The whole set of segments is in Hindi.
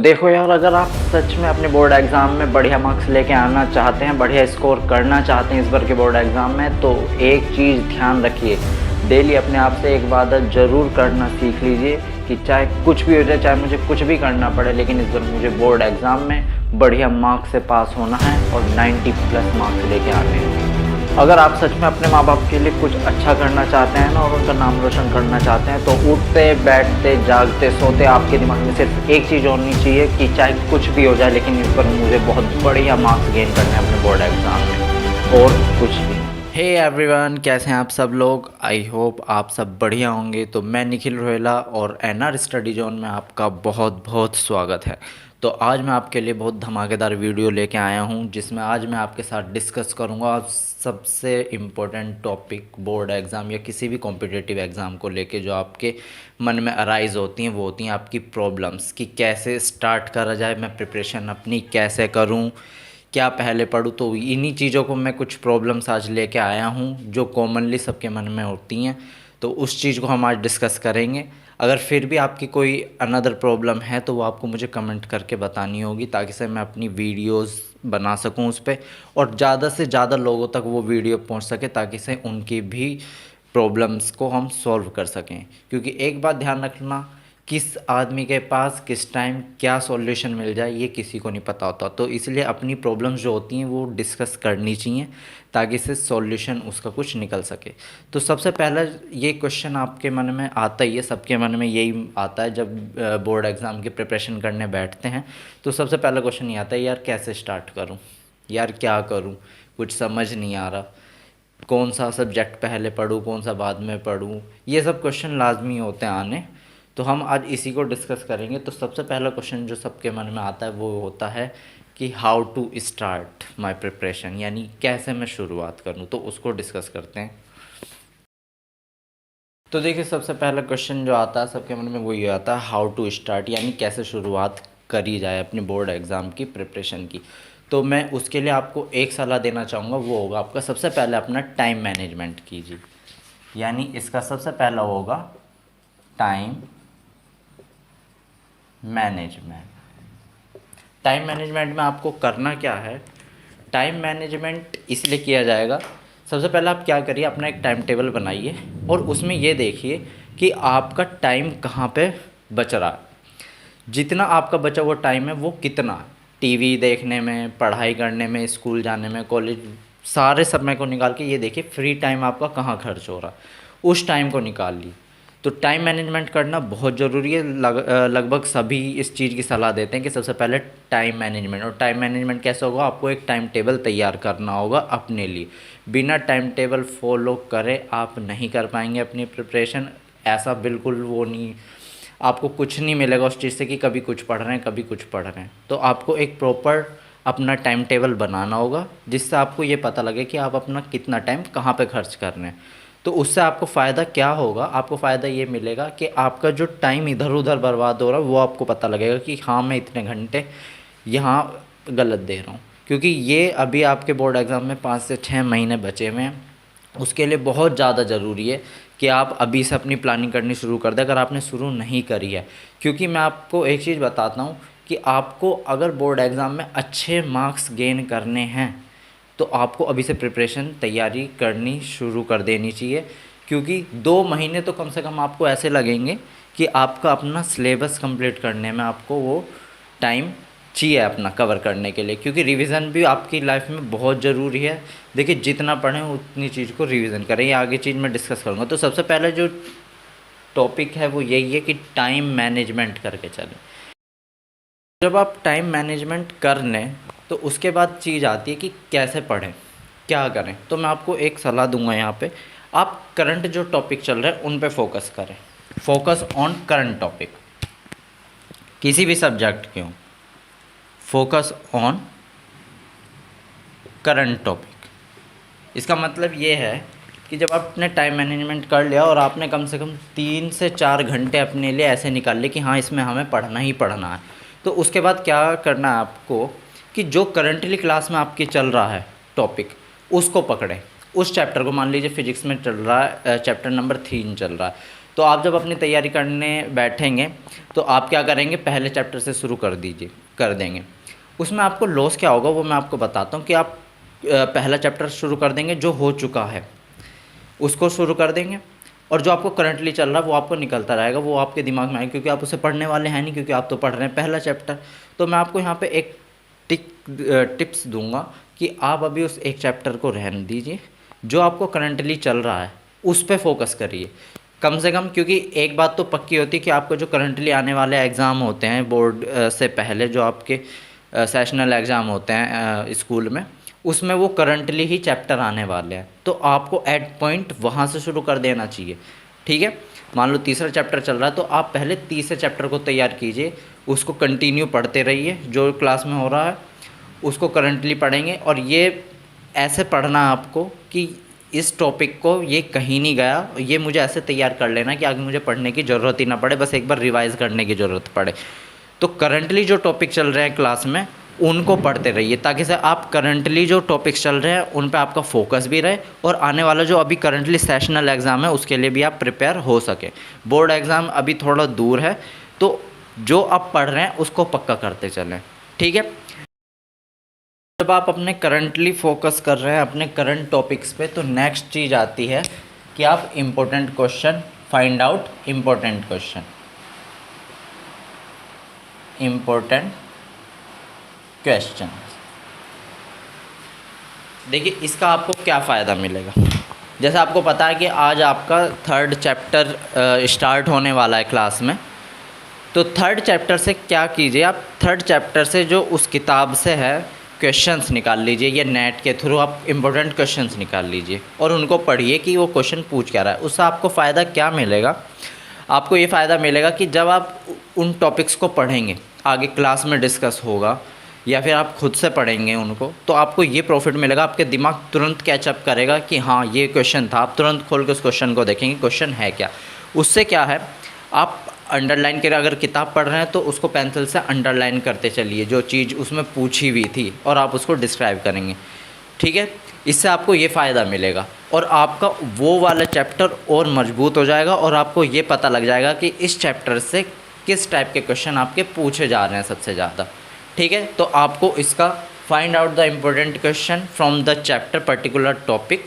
देखो यार, अगर आप सच में अपने बोर्ड एग्ज़ाम में बढ़िया मार्क्स लेके आना चाहते हैं, बढ़िया स्कोर करना चाहते हैं इस बार के बोर्ड एग्ज़ाम में, तो एक चीज़ ध्यान रखिए। डेली अपने आप से एक वादा ज़रूर करना सीख लीजिए कि चाहे कुछ भी हो जाए, चाहे मुझे कुछ भी करना पड़े, लेकिन इस बार मुझे बोर्ड एग्ज़ाम में बढ़िया मार्क्स से पास होना है और 90+ मार्क्स लेके आने हैं। अगर आप सच में अपने माँ बाप के लिए कुछ अच्छा करना चाहते हैं ना, और उनका नाम रोशन करना चाहते हैं, तो उठते बैठते जागते सोते आपके दिमाग में सिर्फ एक चीज़ होनी चाहिए कि चाहे कुछ भी हो जाए, लेकिन इस पर मुझे बहुत बढ़िया मार्क्स गेन करने हैं अपने बोर्ड एग्ज़ाम में, और कुछ भी। हे एवरीवन, कैसे हैं आप सब लोग? आई होप आप सब बढ़िया होंगे। तो मैं निखिल रोहेला और एनआर स्टडी जोन में आपका बहुत बहुत स्वागत है। तो आज मैं आपके लिए बहुत धमाकेदार वीडियो लेके आया हूं, जिसमें आज मैं आपके साथ डिस्कस करूंगा सबसे इम्पोर्टेंट टॉपिक बोर्ड एग्ज़ाम या किसी भी कॉम्पिटिटिव एग्ज़ाम को लेके जो आपके मन में अराइज़ होती हैं। वो होती हैं आपकी प्रॉब्लम्स कि कैसे स्टार्ट करा जाए, मैं प्रिपरेशन अपनी कैसे करूं, क्या पहले पढूं। तो इन्हीं चीज़ों को मैं कुछ प्रॉब्लम्स आज लेके आया हूं जो कॉमनली सबके मन में होती हैं। तो उस चीज़ को हम आज डिस्कस करेंगे। अगर फिर भी आपकी कोई अनदर प्रॉब्लम है तो वो आपको मुझे कमेंट करके बतानी होगी, ताकि से मैं अपनी वीडियोस बना सकूं उस पर, और ज़्यादा से ज़्यादा लोगों तक वो वीडियो पहुंच सके, ताकि से उनकी भी प्रॉब्लम्स को हम सॉल्व कर सकें। क्योंकि एक बात ध्यान रखना, किस आदमी के पास किस टाइम क्या सॉल्यूशन मिल जाए ये किसी को नहीं पता होता। तो इसलिए अपनी प्रॉब्लम्स जो होती हैं वो डिस्कस करनी चाहिए, ताकि से सॉल्यूशन उसका कुछ निकल सके। तो सबसे पहला ये क्वेश्चन आपके मन में आता ही है, सबके मन में यही आता है जब बोर्ड एग्ज़ाम की प्रिपरेशन करने बैठते हैं। तो सबसे पहला क्वेश्चन ये आता है, यार कैसे स्टार्ट करूँ, यार क्या करूँ, कुछ समझ नहीं आ रहा, कौन सा सब्जेक्ट पहले पढूँ, कौन सा बाद में पढूँ। ये सब क्वेश्चन लाजमी होते हैं आने। तो हम आज इसी को डिस्कस करेंगे। तो सबसे पहला क्वेश्चन जो सबके मन में आता है वो होता है कि how to start my preparation, यानी कैसे मैं शुरुआत करूं। तो उसको डिस्कस करते हैं। तो देखिए, सबसे पहला क्वेश्चन जो आता है सबके मन में वही आता है, हाउ टू स्टार्ट, यानी कैसे शुरुआत करी जाए अपने बोर्ड एग्ज़ाम की प्रिपरेशन की। तो मैं उसके लिए आपको एक सलाह देना चाहूँगा, वो होगा आपका सबसे पहले अपना टाइम मैनेजमेंट कीजिए। यानी इसका सबसे पहला होगा टाइम मैनेजमेंट। टाइम मैनेजमेंट में आपको करना क्या है, टाइम मैनेजमेंट इसलिए किया जाएगा, सबसे पहले आप क्या करिए, अपना एक टाइम टेबल बनाइए और उसमें ये देखिए कि आपका टाइम कहाँ पे बच रहा है। जितना आपका बचा हुआ टाइम है वो कितना, टीवी देखने में, पढ़ाई करने में, स्कूल जाने में, कॉलेज, सारे समय को निकाल के ये देखिए फ्री टाइम आपका कहाँ खर्च हो रहा है, उस टाइम को निकाल ली। तो टाइम मैनेजमेंट करना बहुत ज़रूरी है। लगभग सभी इस चीज़ की सलाह देते हैं कि सबसे पहले टाइम मैनेजमेंट। और टाइम मैनेजमेंट कैसे होगा, आपको एक टाइम टेबल तैयार करना होगा अपने लिए। बिना टाइम टेबल फॉलो करे आप नहीं कर पाएंगे अपनी प्रिपरेशन। ऐसा बिल्कुल वो नहीं, आपको कुछ नहीं मिलेगा उस चीज़ से कि कभी कुछ पढ़ रहे हैं कभी कुछ पढ़ रहे हैं। तो आपको एक प्रॉपर अपना टाइम टेबल बनाना होगा, जिससे आपको ये पता लगे कि आप अपना कितना टाइम कहाँ पे खर्च कर रहे हैं। तो उससे आपको फ़ायदा क्या होगा, आपको फ़ायदा ये मिलेगा कि आपका जो टाइम इधर उधर बर्बाद हो रहा है वो आपको पता लगेगा कि हाँ, मैं इतने घंटे यहाँ गलत दे रहा हूँ। क्योंकि ये अभी आपके बोर्ड एग्ज़ाम में 5 से 6 महीने बचे हुए हैं, उसके लिए बहुत ज़्यादा ज़रूरी है कि आप अभी से अपनी प्लानिंग करनी शुरू कर दें, अगर आपने शुरू नहीं करी है। क्योंकि मैं आपको एक चीज़ बताता हूँ कि आपको अगर बोर्ड एग्ज़ाम में अच्छे मार्क्स गेन करने हैं तो आपको अभी से प्रिपरेशन तैयारी करनी शुरू कर देनी चाहिए। क्योंकि 2 महीने तो कम से कम आपको ऐसे लगेंगे कि आपका अपना सिलेबस कंप्लीट करने में आपको वो टाइम चाहिए अपना कवर करने के लिए। क्योंकि रिवीजन भी आपकी लाइफ में बहुत ज़रूरी है। देखिए, जितना पढ़ें उतनी चीज़ को रिवीजन करें, ये आगे चीज़ मैं डिस्कस करूँगा। तो सबसे पहले जो टॉपिक है वो यही है कि टाइम मैनेजमेंट करके चलें। जब आप टाइम मैनेजमेंट कर लें तो उसके बाद चीज़ आती है कि कैसे पढ़ें, क्या करें। तो मैं आपको एक सलाह दूंगा यहाँ पे, आप करंट जो टॉपिक चल रहे हैं उन पे फोकस करें। फोकस ऑन करंट टॉपिक, किसी भी सब्जेक्ट के हों, फोकस ऑन करंट टॉपिक। इसका मतलब ये है कि जब आपने टाइम मैनेजमेंट कर लिया और आपने कम से कम 3 से 4 घंटे अपने लिए ऐसे निकाल लिए कि हाँ, इसमें हमें पढ़ना ही पढ़ना है, तो उसके बाद क्या करना है आपको कि जो करंटली क्लास में आपकी चल रहा है टॉपिक, उसको पकड़ें। उस चैप्टर को, मान लीजिए फिजिक्स में चल रहा है, चैप्टर नंबर 3 चल रहा है, तो आप जब अपनी तैयारी करने बैठेंगे तो आप क्या करेंगे, पहले चैप्टर से शुरू कर देंगे। उसमें आपको लॉस क्या होगा वो मैं आपको बताता हूँ कि आप पहला चैप्टर शुरू कर देंगे, जो हो चुका है उसको शुरू कर देंगे, और जो आपको करंटली चल रहा है वो आपको निकलता रहेगा, वो आपके दिमाग में आएगा, क्योंकि आप उसे पढ़ने वाले हैं नहीं, क्योंकि आप तो पढ़ रहे हैं पहला चैप्टर। तो मैं आपको यहाँ पे एक टिप्स दूंगा कि आप अभी उस एक चैप्टर को रहने दीजिए, जो आपको करंटली चल रहा है उस पर फोकस करिए कम से कम। क्योंकि एक बात तो पक्की होती है कि आपको जो करंटली आने वाले एग्ज़ाम होते हैं बोर्ड से पहले, जो आपके सेशनल एग्ज़ाम होते हैं स्कूल में, उसमें वो करंटली ही चैप्टर आने वाले हैं, तो आपको एट पॉइंट वहाँ से शुरू कर देना चाहिए। ठीक है, मान लो तीसरा चैप्टर चल रहा है तो आप पहले तीसरे चैप्टर को तैयार कीजिए, उसको कंटिन्यू पढ़ते रहिए, जो क्लास में हो रहा है उसको करंटली पढ़ेंगे। और ये ऐसे पढ़ना आपको कि इस टॉपिक को ये कहीं नहीं गया, ये मुझे ऐसे तैयार कर लेना कि आगे मुझे पढ़ने की ज़रूरत ही ना पड़े, बस एक बार रिवाइज़ करने की ज़रूरत पड़े। तो करंटली जो टॉपिक चल रहे हैं क्लास में उनको पढ़ते रहिए, ताकि से आप करंटली जो टॉपिक्स चल रहे हैं उन पे आपका फोकस भी रहे, और आने वाला जो अभी करंटली सेशनल एग्ज़ाम है उसके लिए भी आप प्रिपेयर हो सके। बोर्ड एग्ज़ाम अभी थोड़ा दूर है, तो जो आप पढ़ रहे हैं उसको पक्का करते चलें। ठीक है, जब आप अपने करंटली फोकस कर रहे हैं अपने करंट टॉपिक्स पे, तो नेक्स्ट चीज़ आती है कि आप important question find out, important question देखिए इसका आपको क्या फ़ायदा मिलेगा। जैसे आपको पता है कि आज आपका थर्ड चैप्टर स्टार्ट होने वाला है क्लास में, तो थर्ड चैप्टर से क्या कीजिए, आप थर्ड चैप्टर से जो उस किताब से है क्वेश्चंस निकाल लीजिए, या नेट के थ्रू आप इम्पोर्टेंट क्वेश्चंस निकाल लीजिए और उनको पढ़िए कि वो क्वेश्चन पूछ क्या रहा है। उससे आपको फ़ायदा क्या मिलेगा, आपको ये फ़ायदा मिलेगा कि जब आप उन टॉपिक्स को पढ़ेंगे, आगे क्लास में डिस्कस होगा या फिर आप खुद से पढ़ेंगे उनको, तो आपको ये प्रॉफिट मिलेगा, आपके दिमाग तुरंत कैचअप करेगा कि हाँ ये क्वेश्चन था, आप तुरंत खोल के उस क्वेश्चन को देखेंगे क्वेश्चन है क्या। उससे क्या है, आप अंडरलाइन करें, अगर किताब पढ़ रहे हैं तो उसको पेंसिल से अंडरलाइन करते चलिए जो चीज़ उसमें पूछी हुई थी, और आप उसको डिस्क्राइब करेंगे। ठीक है, इससे आपको ये फ़ायदा मिलेगा और आपका वो वाला चैप्टर और मजबूत हो जाएगा, और आपको ये पता लग जाएगा कि इस चैप्टर से किस टाइप के क्वेश्चन आपके पूछे जा रहे हैं सबसे ज़्यादा। ठीक है, तो आपको इसका find out the important question from the chapter particular topic,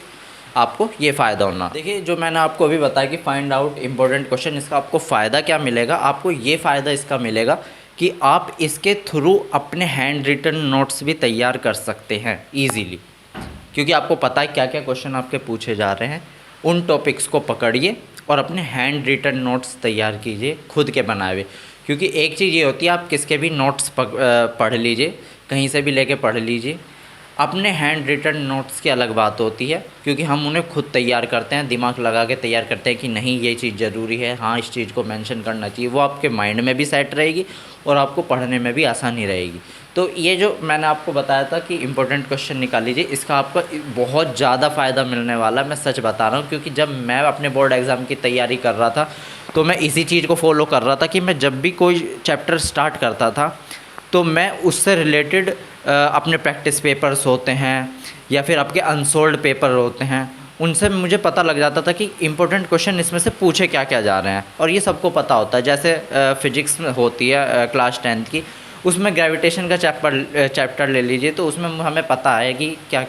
आपको ये फ़ायदा होना। देखिए जो मैंने आपको अभी बताया कि फाइंड आउट इम्पोर्टेंट क्वेश्चन, इसका आपको फ़ायदा क्या मिलेगा, आपको ये फ़ायदा इसका मिलेगा कि आप इसके थ्रू अपने हैंड रिटन नोट्स भी तैयार कर सकते हैं ईजीली, क्योंकि आपको पता है क्या क्या क्वेश्चन आपके पूछे जा रहे हैं। उन टॉपिक्स को पकड़िए और अपने हैंड रिटन नोट्स तैयार कीजिए, खुद के बनाए हुए। क्योंकि एक चीज़ ये होती है, आप किसके भी नोट्स पढ़ लीजिए, कहीं से भी लेके पढ़ लीजिए, अपने हैंड रिटन नोट्स की अलग बात होती है, क्योंकि हम उन्हें खुद तैयार करते हैं, दिमाग लगा के तैयार करते हैं कि नहीं ये चीज़ ज़रूरी है, हाँ इस चीज़ को मेंशन करना चाहिए, वो आपके माइंड में भी सेट रहेगी और आपको पढ़ने में भी आसानी रहेगी। तो ये जो मैंने आपको बताया था कि इंपॉर्टेंट क्वेश्चन निकाल लीजिए, इसका आपका बहुत ज़्यादा फ़ायदा मिलने वाला है, मैं सच बता रहा हूँ। क्योंकि जब मैं अपने बोर्ड एग्ज़ाम की तैयारी कर रहा था तो मैं इसी चीज़ को फॉलो कर रहा था कि मैं जब भी कोई चैप्टर स्टार्ट करता था तो मैं उससे रिलेटेड अपने प्रैक्टिस पेपर्स होते हैं या फिर आपके अनसोल्ड पेपर होते हैं, उनसे मुझे पता लग जाता था कि इंपॉर्टेंट क्वेश्चन इसमें से पूछे क्या क्या जा रहे हैं, और ये सबको पता होता है। जैसे फिजिक्स में होती है क्लास 10th की, उसमें ग्रेविटेशन का चैप्टर ले लीजिए, तो उसमें हमें पता है कि क्या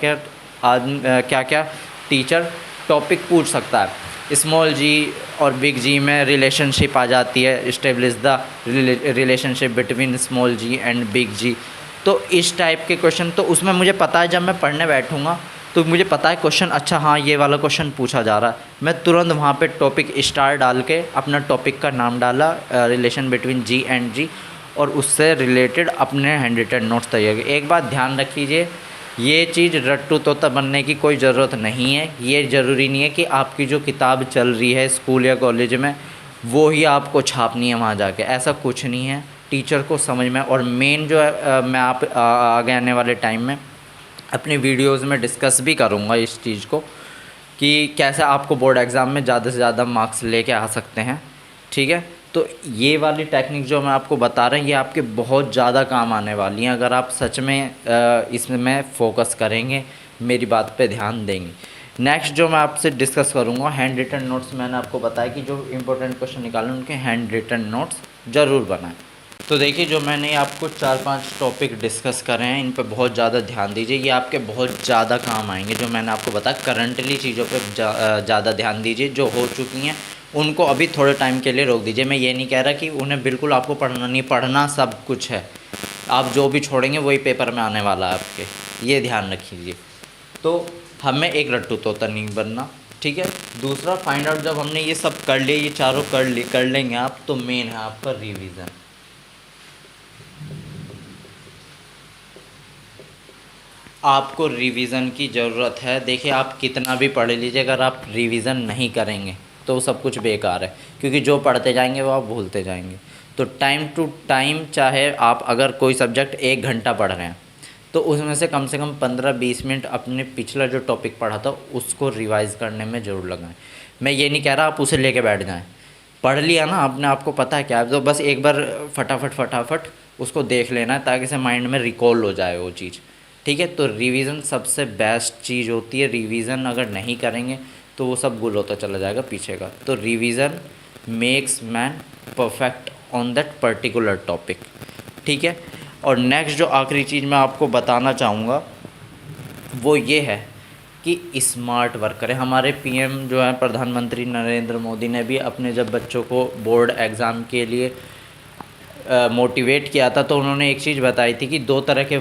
क्या टीचर टॉपिक पूछ सकता है। स्मॉल जी और बिग जी में रिलेशनशिप आ जाती है, establish the relationship between small G and big G. तो इस टाइप के क्वेश्चन तो उसमें मुझे पता है, जब मैं पढ़ने बैठूँगा तो मुझे पता है क्वेश्चन, अच्छा हाँ ये वाला क्वेश्चन पूछा जा रहा है, मैं तुरंत वहाँ पे टॉपिक स्टार डाल के अपना टॉपिक का नाम डाला, रिलेशन बिटवीन जी एंड जी, और उससे रिलेटेड अपने हैंड रिटन नोट्स तैयार किए। एक बात ध्यान रखिए, ये चीज़ रट्टू तोता बनने की कोई ज़रूरत नहीं है। ये ज़रूरी नहीं है कि आपकी जो किताब चल रही है स्कूल या कॉलेज में वो ही आपको छापनी है वहाँ जाके, ऐसा कुछ नहीं है। टीचर को समझ में, और मेन जो है मैं आप आगे आने वाले टाइम में अपनी वीडियोस में डिस्कस भी करूँगा इस चीज़ को कि कैसे आपको बोर्ड एग्ज़ाम में ज़्यादा से ज़्यादा मार्क्स लेके आ सकते हैं। ठीक है, तो ये वाली टेक्निक जो मैं आपको बता रहा हूँ ये आपके बहुत ज़्यादा काम आने वाली हैं, अगर आप सच में इसमें फोकस करेंगे, मेरी बात पे ध्यान देंगे। नेक्स्ट जो मैं आपसे डिस्कस करूँगा हैंड रिटन नोट्स। मैंने आपको बताया कि जो इंपॉर्टेंट क्वेश्चन निकालें उनके हैंड रिटन नोट्स ज़रूर बनाएं। तो देखिए जो मैंने आपको 4-5 टॉपिक डिस्कस करे हैं, इन पे बहुत ज़्यादा ध्यान दीजिए, ये आपके बहुत ज़्यादा काम आएंगे। जो मैंने आपको बताया करंटली चीज़ों पे ज़्यादा ध्यान दीजिए, जो हो चुकी हैं उनको अभी थोड़े टाइम के लिए रोक दीजिए। मैं ये नहीं कह रहा कि उन्हें बिल्कुल आपको पढ़ना नहीं, पढ़ना सब कुछ है, आप जो भी छोड़ेंगे वही पेपर में आने वाला है आपके, ये ध्यान रखिए। तो हमें एक रट्टू तोता नहीं बनना, ठीक है। दूसरा फाइंड आउट, जब हमने ये सब कर लिए, ये चारों कर लेंगे आप, तो मेन है आपका रिवीजन। आपको रिवीजन की ज़रूरत है। देखिए आप कितना भी पढ़ लीजिए, अगर आप रिवीजन नहीं करेंगे तो सब कुछ बेकार है, क्योंकि जो पढ़ते जाएंगे वो आप भूलते जाएंगे। तो टाइम टू टाइम, चाहे आप अगर कोई सब्जेक्ट 1 घंटा पढ़ रहे हैं तो उसमें से कम 15-20 मिनट अपने पिछला जो टॉपिक पढ़ा था उसको रिवाइज़ करने में ज़रूर लगाएं। मैं ये नहीं कह रहा आप उसे लेके बैठ जाएं, पढ़ लिया ना आपने, आपको पता है क्या है, तो बस एक बार फटाफट उसको देख लेना है, ताकि से माइंड में रिकॉल हो जाए वो चीज़, ठीक है। तो रिवीजन सबसे बेस्ट चीज़ होती है। रिवीजन अगर नहीं करेंगे तो वो सब गुल होता चला जाएगा पीछे का। तो revision makes man perfect on that particular topic, ठीक है। और नेक्स्ट जो आखिरी चीज़ मैं आपको बताना चाहूँगा वो ये है कि स्मार्ट वर्क करें। हमारे पीएम जो है प्रधानमंत्री नरेंद्र मोदी ने भी अपने जब बच्चों को बोर्ड एग्ज़ाम के लिए मोटिवेट किया था, तो उन्होंने एक चीज़ बताई थी कि 2 तरह के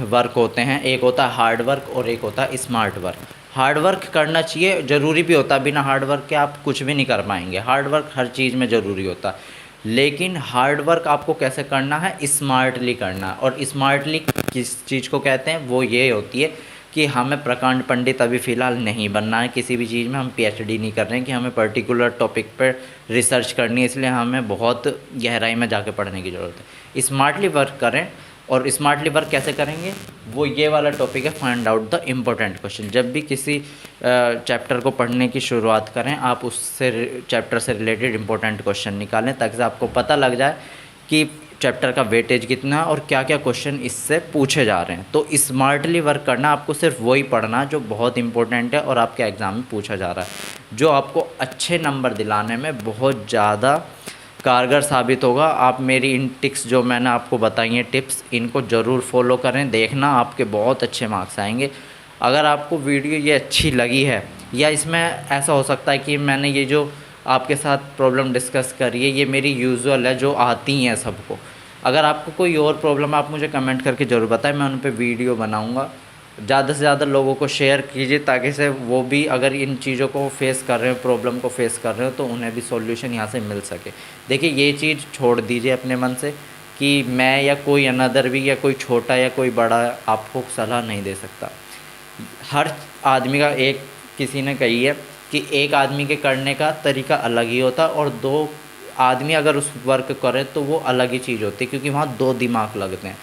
वर्क होते हैं, एक होता है हार्ड वर्क और एक होता है स्मार्ट वर्क। हार्ड वर्क करना चाहिए, ज़रूरी भी होता है, बिना हार्ड वर्क के आप कुछ भी नहीं कर पाएंगे। हार्ड वर्क हर चीज़ में ज़रूरी होता है, लेकिन हार्ड वर्क आपको कैसे करना है, स्मार्टली करना है। और स्मार्टली किस चीज़ को कहते हैं, वो ये होती है कि हमें प्रकांड पंडित अभी फ़िलहाल नहीं बनना है किसी भी चीज़ में। हम पीएचडी नहीं कर रहे हैं कि हमें पर्टिकुलर टॉपिक पर रिसर्च करनी है, इसलिए हमें बहुत गहराई में जाके पढ़ने की ज़रूरत है। स्मार्टली वर्क करें। और स्मार्टली वर्क कैसे करेंगे, वो ये वाला टॉपिक है, find out the important question. जब भी किसी चैप्टर को पढ़ने की शुरुआत करें, आप उससे चैप्टर से रिलेटेड इम्पोर्टेंट क्वेश्चन निकालें, ताकि आपको पता लग जाए कि चैप्टर का वेटेज कितना है और क्या क्या क्वेश्चन इससे पूछे जा रहे हैं। तो स्मार्टली वर्क करना, आपको सिर्फ वही पढ़ना जो बहुत इंपॉर्टेंट है और आपके एग्ज़ाम में पूछा जा रहा है, जो आपको अच्छे नंबर दिलाने में बहुत ज़्यादा कारगर साबित होगा। आप मेरी इन टिप्स जो मैंने आपको बताई हैं टिप्स, इनको ज़रूर फॉलो करें, देखना आपके बहुत अच्छे मार्क्स आएंगे। अगर आपको वीडियो ये अच्छी लगी है, या इसमें ऐसा हो सकता है कि मैंने ये जो आपके साथ प्रॉब्लम डिस्कस करी है ये मेरी यूजुअल है, जो आती हैं सबको। अगर आपको कोई और प्रॉब्लम आप मुझे कमेंट करके ज़रूर बताएं, मैं उन पर वीडियो बनाऊंगा। ज़्यादा से ज़्यादा लोगों को शेयर कीजिए, ताकि से वो भी अगर इन चीज़ों को फेस कर रहे हो, प्रॉब्लम को फेस कर रहे हो, तो उन्हें भी सॉल्यूशन यहाँ से मिल सके। देखिए ये चीज़ छोड़ दीजिए अपने मन से कि मैं या कोई अनदर भी, या कोई छोटा या कोई बड़ा आपको सलाह नहीं दे सकता। हर आदमी का, एक किसी ने कही है कि एक आदमी के करने का तरीका अलग ही होता है, और 2 आदमी अगर उस वर्क करें तो वो अलग ही चीज़ होती है, क्योंकि वहाँ 2 दिमाग लगते हैं।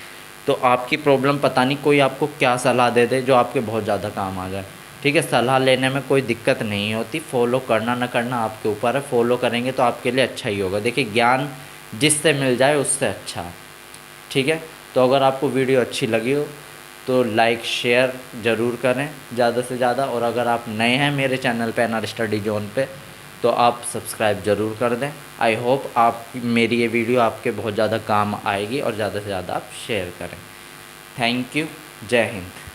तो आपकी प्रॉब्लम पता नहीं कोई आपको क्या सलाह दे दे जो आपके बहुत ज़्यादा काम आ जाए, ठीक है। सलाह लेने में कोई दिक्कत नहीं होती, फॉलो करना ना करना आपके ऊपर है। फॉलो करेंगे तो आपके लिए अच्छा ही होगा। देखिए ज्ञान जिससे मिल जाए उससे अच्छा है, ठीक है। तो अगर आपको वीडियो अच्छी लगी हो तो लाइक शेयर ज़रूर करें ज़्यादा से ज़्यादा। और अगर आप नए हैं मेरे चैनल पे एनआर स्टडी जोन पे, तो आप सब्सक्राइब ज़रूर कर दें। आई होप आप मेरी ये वीडियो आपके बहुत ज़्यादा काम आएगी, और ज़्यादा से ज़्यादा आप शेयर करें। Thank you. जय हिंद।